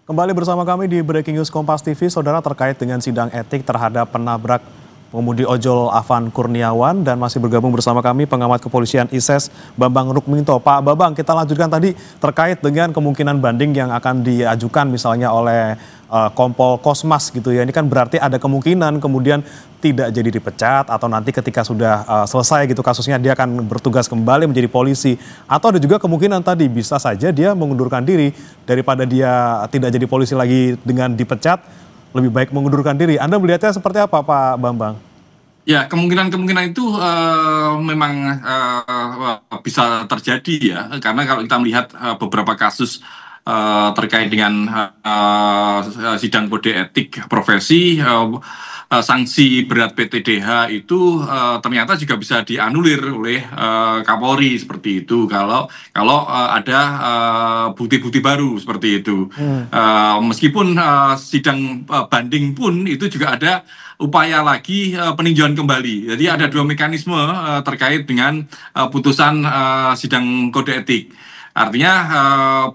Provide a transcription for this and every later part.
Kembali bersama kami di Breaking News Kompas TV, saudara, terkait dengan sidang etik terhadap penabrak pengemudi ojol Afan Kurniawan, dan masih bergabung bersama kami pengamat kepolisian ISES Bambang Rukminto. Pak Bambang, kita lanjutkan tadi terkait dengan kemungkinan banding yang akan diajukan misalnya oleh Kompol Kosmas gitu ya. Ini kan berarti ada kemungkinan kemudian tidak jadi dipecat atau nanti ketika sudah selesai gitu kasusnya dia akan bertugas kembali menjadi polisi. Atau ada juga kemungkinan tadi bisa saja dia mengundurkan diri, daripada dia tidak jadi polisi lagi dengan dipecat, lebih baik mengundurkan diri. Anda melihatnya seperti apa, Pak Bambang? Ya, kemungkinan-kemungkinan itu memang bisa terjadi ya, karena kalau kita melihat beberapa kasus terkait dengan sidang kode etik profesi, sanksi berat PTDH itu ternyata juga bisa dianulir oleh Kapolri seperti itu kalau ada bukti-bukti baru seperti itu. Meskipun sidang banding pun itu juga ada upaya lagi peninjauan kembali. Jadi ada dua mekanisme terkait dengan putusan sidang kode etik. Artinya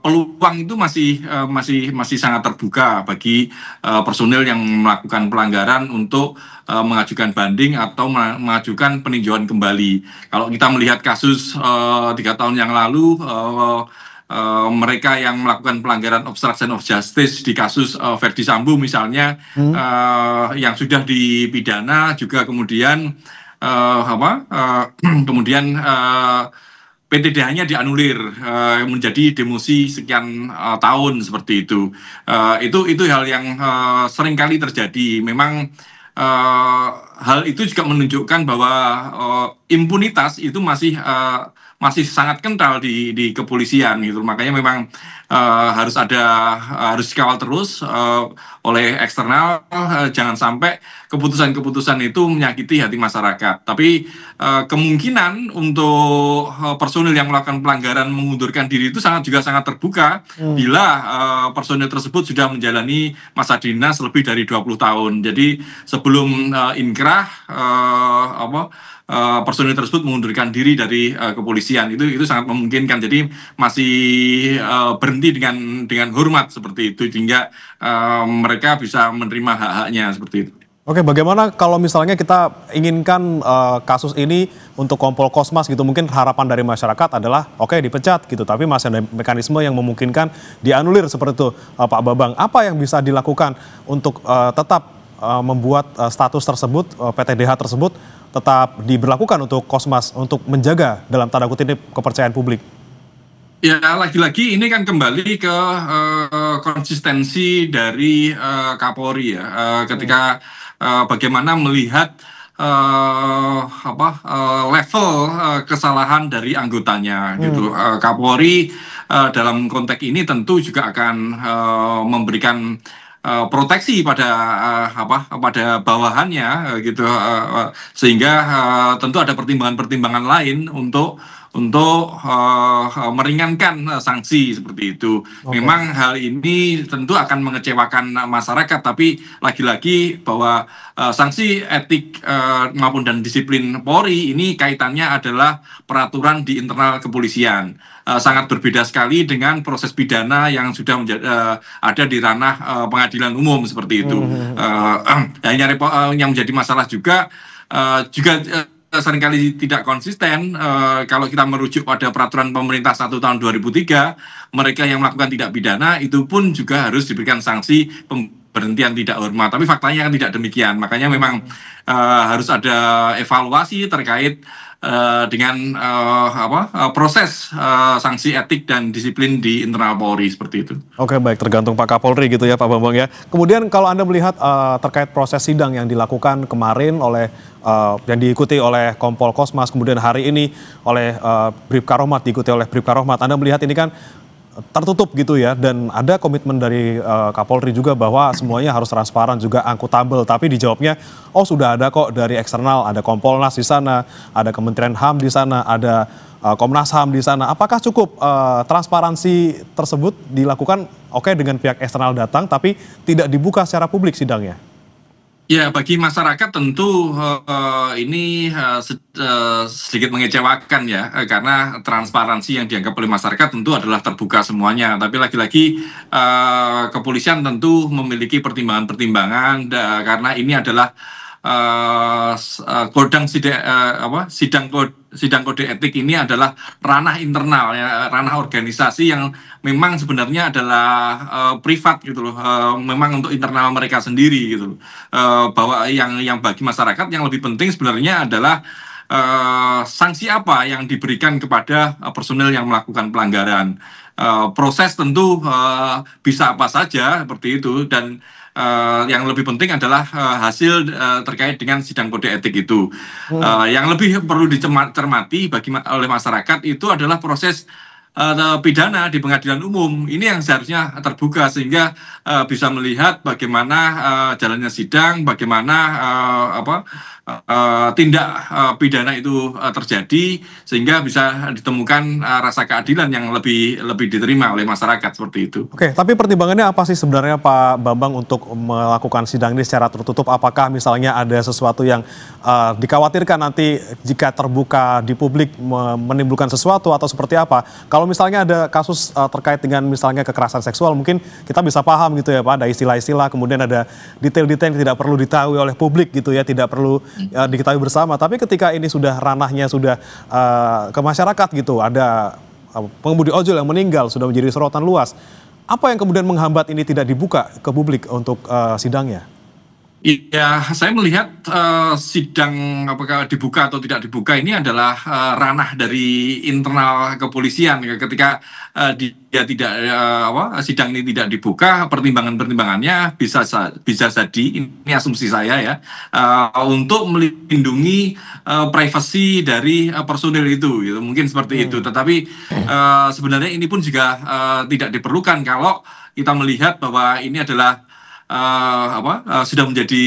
peluang itu masih sangat terbuka bagi personil yang melakukan pelanggaran untuk mengajukan banding atau mengajukan peninjauan kembali. Kalau kita melihat kasus 3 tahun yang lalu, mereka yang melakukan pelanggaran obstruction of justice di kasus Verdi Sambo misalnya, yang sudah dipidana juga kemudian PTDH-nya dianulir menjadi demosi sekian tahun seperti itu. Itu hal yang sering kali terjadi. Memang hal itu juga menunjukkan bahwa impunitas itu masih sangat kental di kepolisian gitu. Makanya memang harus dikawal terus oleh eksternal, jangan sampai keputusan-keputusan itu menyakiti hati masyarakat. Tapi kemungkinan untuk personil yang melakukan pelanggaran mengundurkan diri itu juga sangat terbuka bila personil tersebut sudah menjalani masa dinas lebih dari 20 tahun. Jadi sebelum inkrah personil tersebut mengundurkan diri dari kepolisian, itu sangat memungkinkan. Jadi masih berhenti dengan hormat seperti itu, sehingga mereka bisa menerima hak-haknya seperti itu. Oke, bagaimana kalau misalnya kita inginkan kasus ini untuk Kompol Kosmas gitu, mungkin harapan dari masyarakat adalah oke, dipecat gitu, tapi masih ada mekanisme yang memungkinkan dianulir seperti itu, Pak Bambang. Apa yang bisa dilakukan untuk tetap membuat status tersebut, PTDH tersebut tetap diberlakukan untuk Kosmas, untuk menjaga dalam tanda kutip kepercayaan publik? Ya, lagi-lagi ini kan kembali ke konsistensi dari Kapolri ya, ketika bagaimana melihat level kesalahan dari anggotanya gitu. Kapolri dalam konteks ini tentu juga akan memberikan proteksi pada bawahannya gitu, sehingga tentu ada pertimbangan-pertimbangan lain untuk meringankan sanksi seperti itu. Memang hal ini tentu akan mengecewakan masyarakat, tapi lagi-lagi bahwa sanksi etik maupun dan disiplin Polri ini kaitannya adalah peraturan di internal kepolisian. Sangat berbeda sekali dengan proses pidana yang sudah ada di ranah pengadilan umum seperti itu. Yang menjadi masalah juga seringkali tidak konsisten. Kalau kita merujuk pada peraturan pemerintah 1 tahun 2003, mereka yang melakukan tindak pidana itu pun juga harus diberikan sanksi pemberhentian tidak hormat. Tapi faktanya kan tidak demikian. Makanya memang harus ada evaluasi terkait dengan proses sanksi etik dan disiplin di internal Polri seperti itu. Oke, baik, tergantung Pak Kapolri gitu ya, Pak Bambang ya. Kemudian kalau Anda melihat terkait proses sidang yang dilakukan kemarin oleh yang diikuti oleh Kompol Kosmas, kemudian hari ini oleh Bribka Rohmat, diikuti oleh Bribka Rohmat, Anda melihat ini kan tertutup gitu ya, dan ada komitmen dari Kapolri juga bahwa semuanya harus transparan juga akuntabel, tapi dijawabnya sudah ada kok dari eksternal, ada Kompolnas di sana, ada Kementerian HAM di sana, ada Komnas HAM di sana. Apakah cukup transparansi tersebut dilakukan dengan pihak eksternal datang tapi tidak dibuka secara publik sidangnya? Ya, bagi masyarakat tentu ini sedikit mengecewakan ya, karena transparansi yang dianggap oleh masyarakat tentu adalah terbuka semuanya. Tapi lagi-lagi kepolisian tentu memiliki pertimbangan-pertimbangan karena ini adalah kodang sidang sidang kode etik ini adalah ranah internal ya, ranah organisasi yang memang sebenarnya adalah privat gitu loh, memang untuk internal mereka sendiri gitu loh. Bahwa yang bagi masyarakat yang lebih penting sebenarnya adalah sanksi apa yang diberikan kepada personel yang melakukan pelanggaran. Proses tentu bisa apa saja seperti itu, dan yang lebih penting adalah hasil terkait dengan sidang kode etik itu. Yang lebih perlu dicermati oleh masyarakat itu adalah proses pidana di pengadilan umum. Ini yang seharusnya terbuka sehingga bisa melihat bagaimana jalannya sidang, bagaimana tindak pidana itu terjadi, sehingga bisa ditemukan rasa keadilan yang lebih diterima oleh masyarakat seperti itu. Oke, tapi pertimbangannya apa sih sebenarnya Pak Bambang untuk melakukan sidang ini secara tertutup? Apakah misalnya ada sesuatu yang dikhawatirkan nanti jika terbuka di publik menimbulkan sesuatu atau seperti apa? Kalau misalnya ada kasus terkait dengan misalnya kekerasan seksual, mungkin kita bisa paham gitu ya Pak, ada istilah-istilah, kemudian ada detail-detail yang tidak perlu diketahui oleh publik gitu ya, tidak perlu diketahui bersama. Tapi ketika ini sudah ranahnya sudah ke masyarakat gitu, ada pengemudi ojol yang meninggal, sudah menjadi sorotan luas. Apa yang kemudian menghambat ini tidak dibuka ke publik untuk sidangnya? Iya, saya melihat sidang apakah dibuka atau tidak dibuka ini adalah ranah dari internal kepolisian. Ketika dia tidak sidang ini tidak dibuka, pertimbangannya bisa jadi, ini asumsi saya ya, untuk melindungi privasi dari personil itu, gitu. Mungkin seperti itu. Tetapi sebenarnya ini pun juga tidak diperlukan kalau kita melihat bahwa ini adalah sudah menjadi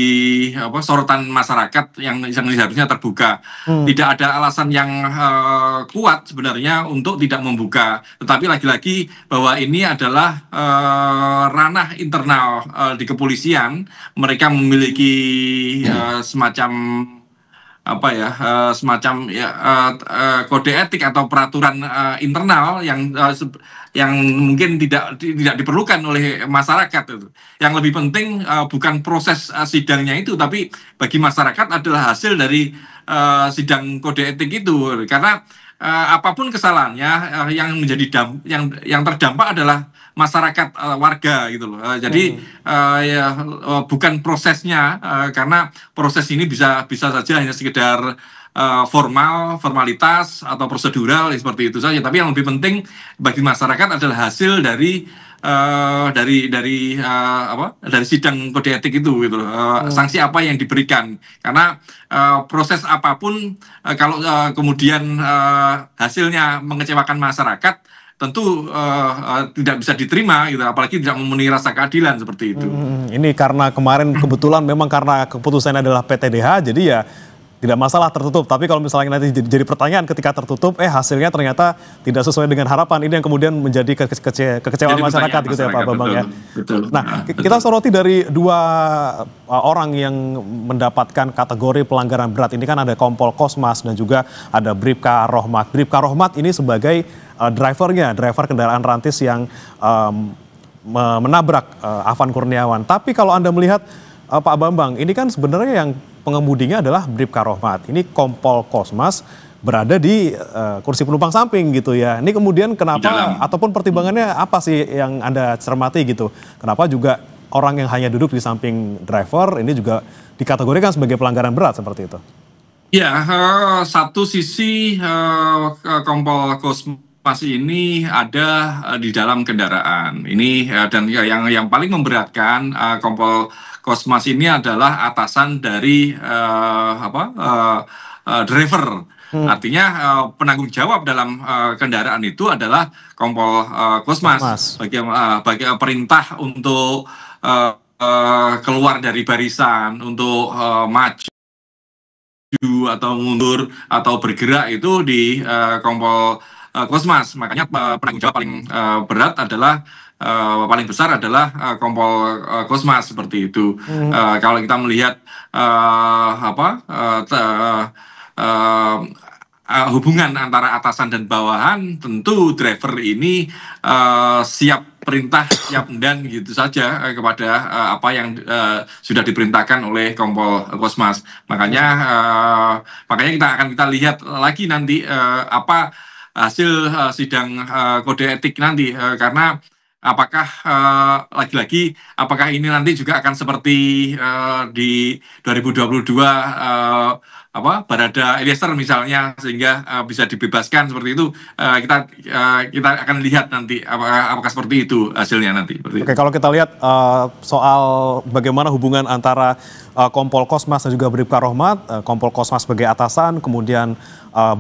sorotan masyarakat yang seharusnya terbuka. Tidak ada alasan yang kuat sebenarnya untuk tidak membuka. Tetapi lagi-lagi bahwa ini adalah ranah internal di kepolisian. Mereka memiliki semacam semacam ya kode etik atau peraturan internal yang mungkin tidak diperlukan oleh masyarakat itu. Yang lebih penting bukan proses sidangnya itu, tapi bagi masyarakat adalah hasil dari sidang kode etik itu. Karena apapun kesalahannya, yang terdampak adalah masyarakat, warga gitu loh. Jadi bukan prosesnya, karena proses ini bisa saja hanya sekedar formalitas atau prosedural seperti itu saja. Tapi yang lebih penting bagi masyarakat adalah hasil dari dari sidang kode etik itu gitu loh. Sanksi apa yang diberikan, karena proses apapun kalau kemudian hasilnya mengecewakan masyarakat, tentu tidak bisa diterima gitu, apalagi tidak memenuhi rasa keadilan seperti itu. Ini karena kemarin kebetulan memang karena keputusannya adalah PTDH, jadi ya tidak masalah tertutup. Tapi kalau misalnya nanti jadi pertanyaan ketika tertutup, hasilnya ternyata tidak sesuai dengan harapan, ini yang kemudian menjadi kekecewaan masyarakat gitu ya Pak Bambang ya. Betul. Nah, kita soroti dari dua orang yang mendapatkan kategori pelanggaran berat. Ini kan ada Kompol Kosmas dan juga ada Bribka Rohmat. Bribka Rohmat ini sebagai driver kendaraan rantis yang menabrak Afan Kurniawan. Tapi kalau Anda melihat Pak Bambang, ini kan sebenarnya yang pengemudinya adalah Bribka Rohmat. Ini Kompol Kosmas berada di kursi penumpang samping gitu ya. Ini kemudian kenapa ataupun pertimbangannya apa sih yang Anda cermati gitu? Kenapa juga orang yang hanya duduk di samping driver ini juga dikategorikan sebagai pelanggaran berat seperti itu? Ya, satu sisi Kompol Kosmas ini ada di dalam kendaraan. Ini dan yang paling memberatkan, Kompol Kosmas ini adalah atasan dari driver. Artinya penanggung jawab dalam kendaraan itu adalah Kompol Kosmas. Bagi perintah untuk keluar dari barisan, untuk maju atau mundur atau bergerak itu di Kompol Kosmas. Makanya penanggung jawab paling berat adalah paling besar adalah Kompol Kosmas seperti itu. Kalau kita melihat uh, hubungan antara atasan dan bawahan, tentu driver ini siap perintah, siap dan gitu saja kepada apa yang sudah diperintahkan oleh Kompol Kosmas. Makanya kita lihat lagi nanti apa hasil sidang kode etik nanti, karena apakah lagi-lagi apakah ini nanti juga akan seperti di 2022 Barada Eliezer misalnya, sehingga bisa dibebaskan seperti itu. Kita akan lihat nanti apakah seperti itu hasilnya nanti. Oke, kalau kita lihat soal bagaimana hubungan antara Kompol Kosmas dan juga Bribka Rohmat, Kompol Kosmas sebagai atasan, kemudian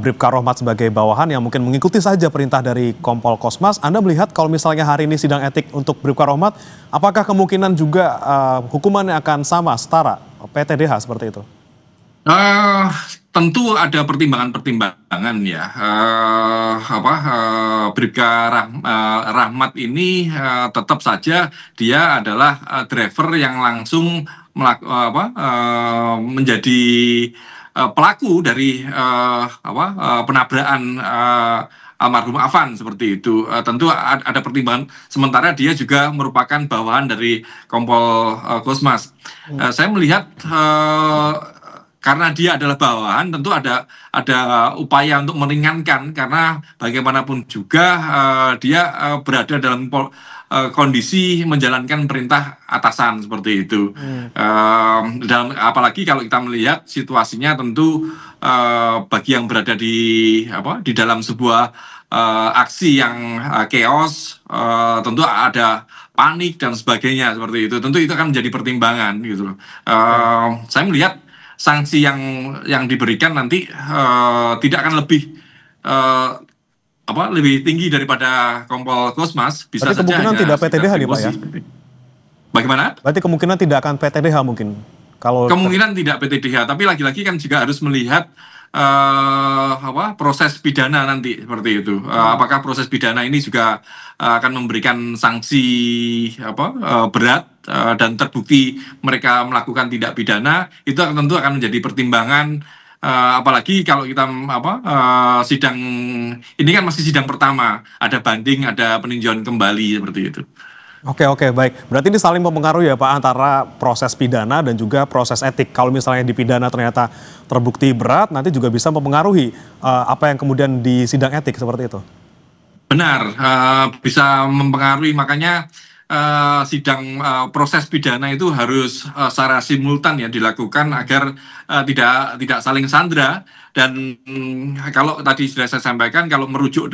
Bribka Rohmat sebagai bawahan yang mungkin mengikuti saja perintah dari Kompol Kosmas. Anda melihat kalau misalnya hari ini sidang etik untuk Bribka Rohmat, apakah kemungkinan juga hukumannya akan sama, setara, PTDH seperti itu? Tentu ada pertimbangan-pertimbangan ya. Bribka Rahmat ini tetap saja dia adalah driver yang langsung menjadi pelaku dari penabrakan almarhum Afan seperti itu. Tentu ada pertimbangan. Sementara dia juga merupakan bawahan dari Kompol Kosmas. Saya melihat karena dia adalah bawahan, tentu ada upaya untuk meringankan, karena bagaimanapun juga dia berada dalam kondisi menjalankan perintah atasan seperti itu. Dan apalagi kalau kita melihat situasinya, tentu bagi yang berada di dalam sebuah aksi yang chaos, tentu ada panik dan sebagainya seperti itu. Tentu itu akan menjadi pertimbangan gitu. Saya melihat sanksi yang diberikan nanti tidak akan lebih tinggi daripada Kompol Kosmas. Bisa berarti saja kemungkinan tidak PTDH nih Pak ya? Bagaimana? Berarti kemungkinan tidak akan PTDH mungkin? Kemungkinan tidak PTDH, tapi lagi-lagi kan juga harus melihat proses pidana nanti seperti itu. Apakah proses pidana ini juga akan memberikan sanksi berat dan terbukti mereka melakukan tindak pidana, itu tentu akan menjadi pertimbangan. Apalagi kalau kita sidang ini kan masih sidang pertama, ada banding, ada peninjauan kembali seperti itu. Oke, baik. Berarti ini saling mempengaruhi ya Pak, antara proses pidana dan juga proses etik. Kalau misalnya di pidana ternyata terbukti berat, nanti juga bisa mempengaruhi apa yang kemudian di sidang etik seperti itu. Benar, bisa mempengaruhi. Makanya sidang proses pidana itu harus secara simultan ya dilakukan agar tidak saling sandra. Dan kalau tadi sudah saya sampaikan, kalau merujuk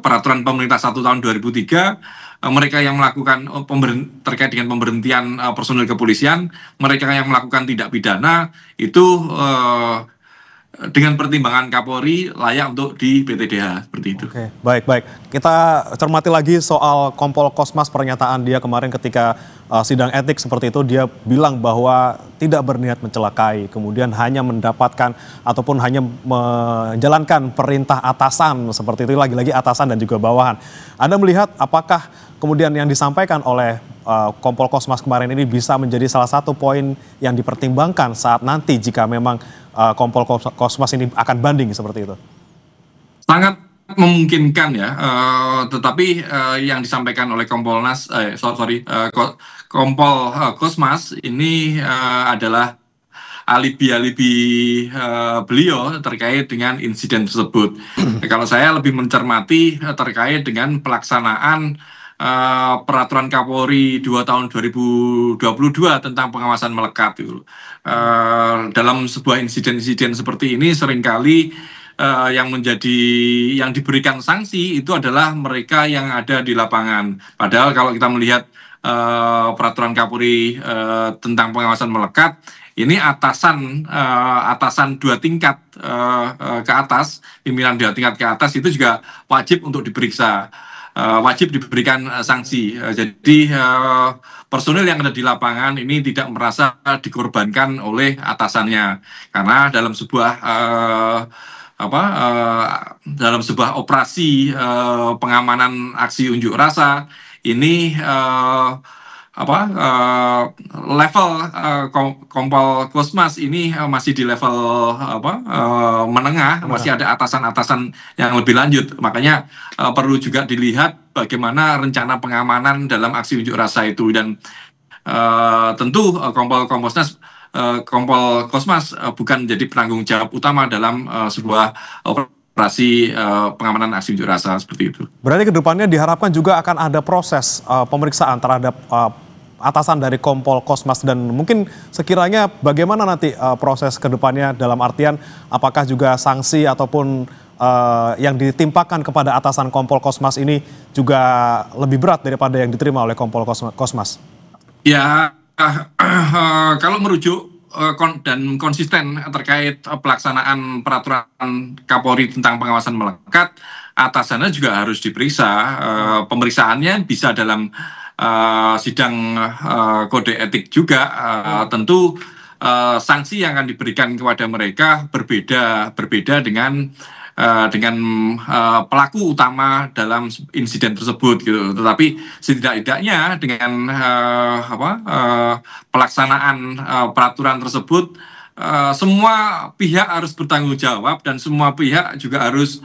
peraturan pemerintah 1 tahun 2003, mereka yang melakukan terkait dengan pemberhentian personil kepolisian, mereka yang melakukan tindak pidana itu dengan pertimbangan Kapolri layak untuk di PTDH seperti itu. Oke, baik. Kita cermati lagi soal Kompol Kosmas, pernyataan dia kemarin ketika sidang etik seperti itu. Dia bilang bahwa tidak berniat mencelakai, kemudian hanya mendapatkan ataupun hanya menjalankan perintah atasan seperti itu, lagi-lagi atasan dan juga bawahan. Anda melihat apakah kemudian yang disampaikan oleh Kompol Kosmas kemarin ini bisa menjadi salah satu poin yang dipertimbangkan saat nanti jika memang Kompol Kosmas ini akan banding seperti itu? Sangat memungkinkan ya, tetapi yang disampaikan oleh Kompol Kosmas ini adalah alibi-alibi beliau terkait dengan insiden tersebut. Kalau saya lebih mencermati terkait dengan pelaksanaan peraturan Kapolri 2 tahun 2022 tentang pengawasan melekat itu. Dalam sebuah insiden-insiden seperti ini seringkali yang diberikan sanksi itu adalah mereka yang ada di lapangan. Padahal kalau kita melihat peraturan Kapolri tentang pengawasan melekat, ini atasan 2 tingkat ke atas, pimpinan 2 tingkat ke atas itu juga wajib untuk diperiksa, wajib diberikan sanksi. Jadi personil yang ada di lapangan ini tidak merasa dikorbankan oleh atasannya, karena dalam sebuah dalam sebuah operasi pengamanan aksi unjuk rasa ini level Kompol Kosmas ini masih di level menengah, masih ada atasan-atasan yang lebih lanjut. Makanya perlu juga dilihat bagaimana rencana pengamanan dalam aksi unjuk rasa itu, dan tentu Kompol Kosmas bukan jadi penanggung jawab utama dalam sebuah operasi pengamanan aksi unjuk rasa seperti itu. Berarti kedepannya diharapkan juga akan ada proses pemeriksaan terhadap atasan dari Kompol Kosmas, dan mungkin sekiranya bagaimana nanti proses kedepannya, dalam artian apakah juga sanksi ataupun yang ditimpakan kepada atasan Kompol Kosmas ini juga lebih berat daripada yang diterima oleh Kompol Kosmas? Ya, kalau merujuk dan konsisten terkait pelaksanaan peraturan Kapolri tentang pengawasan melekat, atasannya juga harus diperiksa. Pemeriksaannya bisa dalam sidang kode etik juga. Tentu sanksi yang akan diberikan kepada mereka berbeda dengan pelaku utama dalam insiden tersebut gitu. Tetapi setidak-tidaknya dengan pelaksanaan peraturan tersebut, semua pihak harus bertanggung jawab dan semua pihak juga harus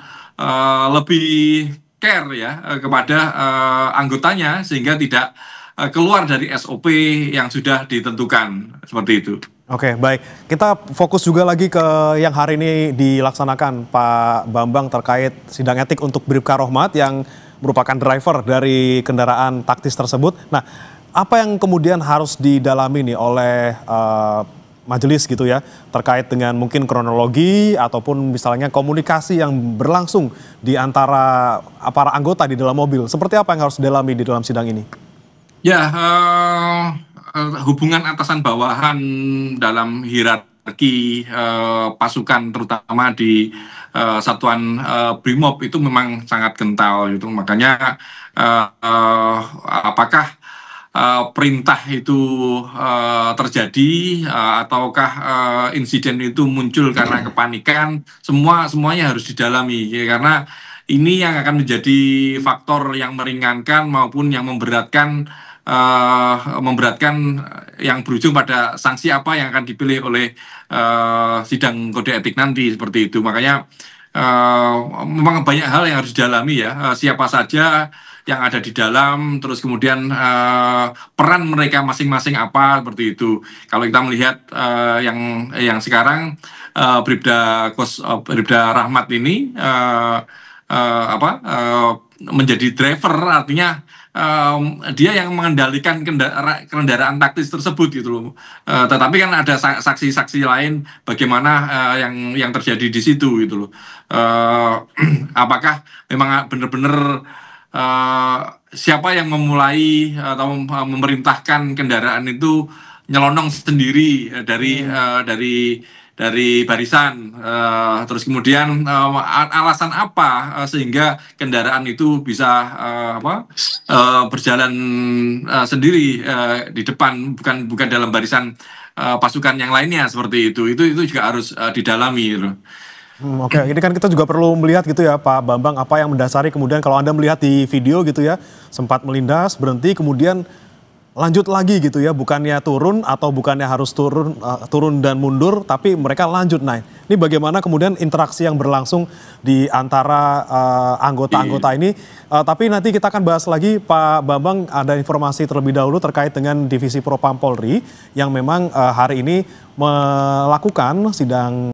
lebih care ya kepada anggotanya, sehingga tidak keluar dari SOP yang sudah ditentukan seperti itu. Oke, baik. Kita fokus juga lagi ke yang hari ini dilaksanakan, Pak Bambang, terkait sidang etik untuk Bribka Rohmat yang merupakan driver dari kendaraan taktis tersebut. Nah, apa yang kemudian harus didalami nih oleh majelis gitu ya, terkait dengan mungkin kronologi ataupun misalnya komunikasi yang berlangsung di antara para anggota di dalam mobil. Seperti apa yang harus didalami di dalam sidang ini? Ya, hubungan atasan bawahan dalam hierarki pasukan, terutama di satuan Brimob, itu memang sangat kental gitu. Makanya apakah perintah itu terjadi ataukah insiden itu muncul karena kepanikan, semuanya harus didalami ya, karena ini yang akan menjadi faktor yang meringankan maupun yang memberatkan yang berujung pada sanksi apa yang akan dipilih oleh sidang kode etik nanti seperti itu. Makanya memang banyak hal yang harus didalami ya, siapa saja yang ada di dalam, terus kemudian peran mereka masing-masing apa seperti itu. Kalau kita melihat yang sekarang Bribda Rahmat ini menjadi driver, artinya dia yang mengendalikan kendaraan taktis tersebut gitu loh. Tetapi kan ada saksi-saksi lain bagaimana yang terjadi di situ gitu loh. Apakah memang benar-benar siapa yang memulai atau memerintahkan kendaraan itu nyelonong sendiri dari barisan, terus kemudian alasan apa sehingga kendaraan itu bisa berjalan sendiri di depan, bukan dalam barisan pasukan yang lainnya seperti itu juga harus didalami gitu. Oke, ini kan kita juga perlu melihat gitu ya Pak Bambang, apa yang mendasari kemudian kalau Anda melihat di video gitu ya, sempat melindas, berhenti, kemudian lanjut lagi gitu ya, bukannya turun atau bukannya harus turun dan mundur, tapi mereka lanjut naik. Ini bagaimana kemudian interaksi yang berlangsung di antara anggota-anggota ini. Tapi nanti kita akan bahas lagi, Pak Bambang, ada informasi terlebih dahulu terkait dengan Divisi Propam Polri yang memang hari ini melakukan sidang